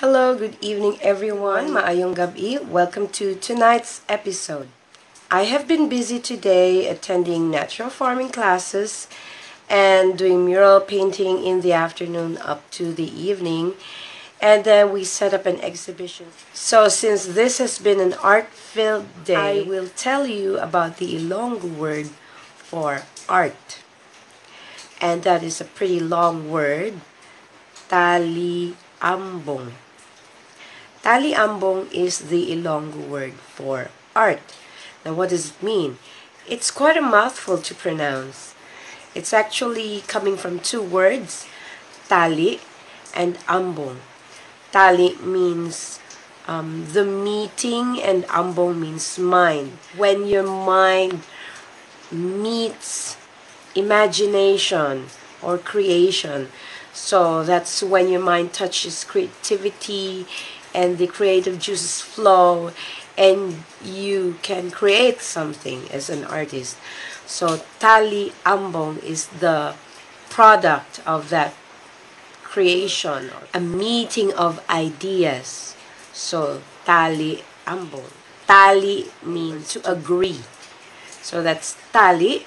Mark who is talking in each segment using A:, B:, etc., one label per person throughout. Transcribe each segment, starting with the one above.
A: Hello, good evening everyone. Maayong gabi. Welcome to tonight's episode. I have been busy today attending natural farming classes and doing mural painting in the afternoon up to the evening. And then we set up an exhibition. So since this has been an art-filled day, I will tell you about the Ilonggo word for art. And that is a pretty long word, Taliambong. Taliambong is the Ilonggo word for art. Now what does it mean? It's quite a mouthful to pronounce. It's actually coming from two words, tali and ambong. Tali means the meeting and ambong means mind. When your mind meets imagination or creation, so that's when your mind touches creativity and the creative juices flow and you can create something as an artist. So Taliambong is the product of that creation, a meeting of ideas. So Taliambong. Tali means to agree. So that's tali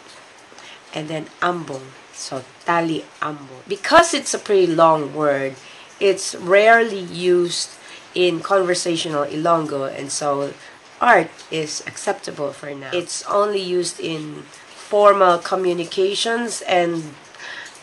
A: and then ambong. So Taliambong. Because it's a pretty long word, it's rarely used in conversational Ilonggo, and so art is acceptable for now. It's only used in formal communications and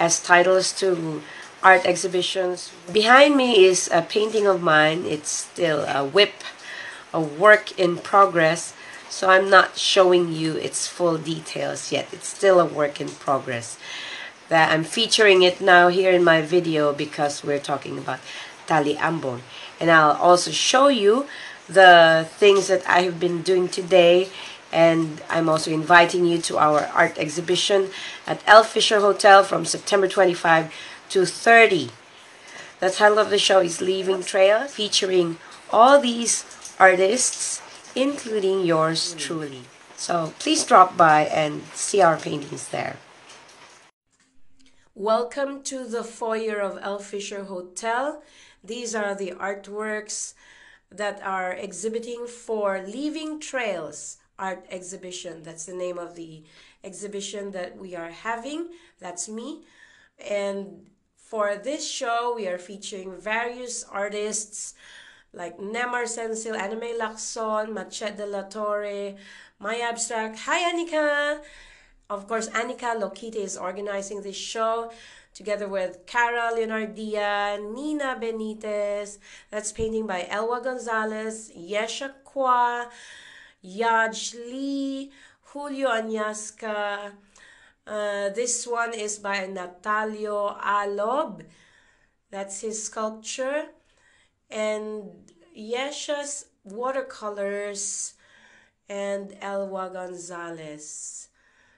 A: as titles to art exhibitions. Behind me is a painting of mine. It's still a work in progress, so I'm not showing you its full details yet. It's still a work in progress. That I'm featuring it now here in my video because we're talking about Taliambong. And I'll also show you the things that I have been doing today, and I'm also inviting you to our art exhibition at El Fisher Hotel from September 25 to 30. The title of the show is Leaving Trails, featuring all these artists, including yours truly. So please drop by and see our paintings there. Welcome to the foyer of El Fisher Hotel. These are the artworks that are exhibiting for Leaving Trails Art Exhibition. That's the name of the exhibition that we are having. That's me. And for this show, we are featuring various artists like Nemar Sensil, Anime Lacson, Machete de la Torre, My Abstract. Hi, Anika! Of course, Anika Lokite is organizing this show together with Cara Leonardia, Nina Benitez. That's painting by Elwa Gonzalez, Yesha Kwa, Yaj Lee, Julio Anyasca. This one is by Natalio Alob. That's his sculpture. And Yesha's watercolors and Elwa Gonzalez.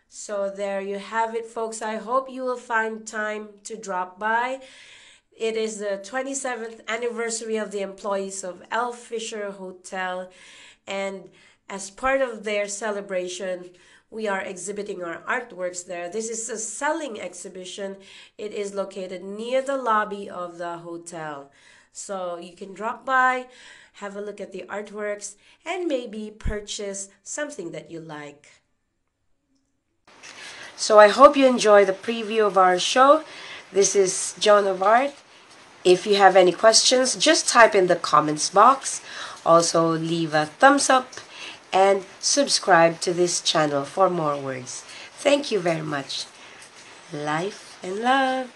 A: So there you have it, folks. I hope you will find time to drop by. It is the 27th anniversary of the employees of El Fisher Hotel. And as part of their celebration, we are exhibiting our artworks there. This is a selling exhibition. It is located near the lobby of the hotel. So you can drop by, have a look at the artworks, and maybe purchase something that you like. So I hope you enjoy the preview of our show. This is Joan of Art. If you have any questions, just type in the comments box. Also leave a thumbs up and subscribe to this channel for more words. Thank you very much. Life and love.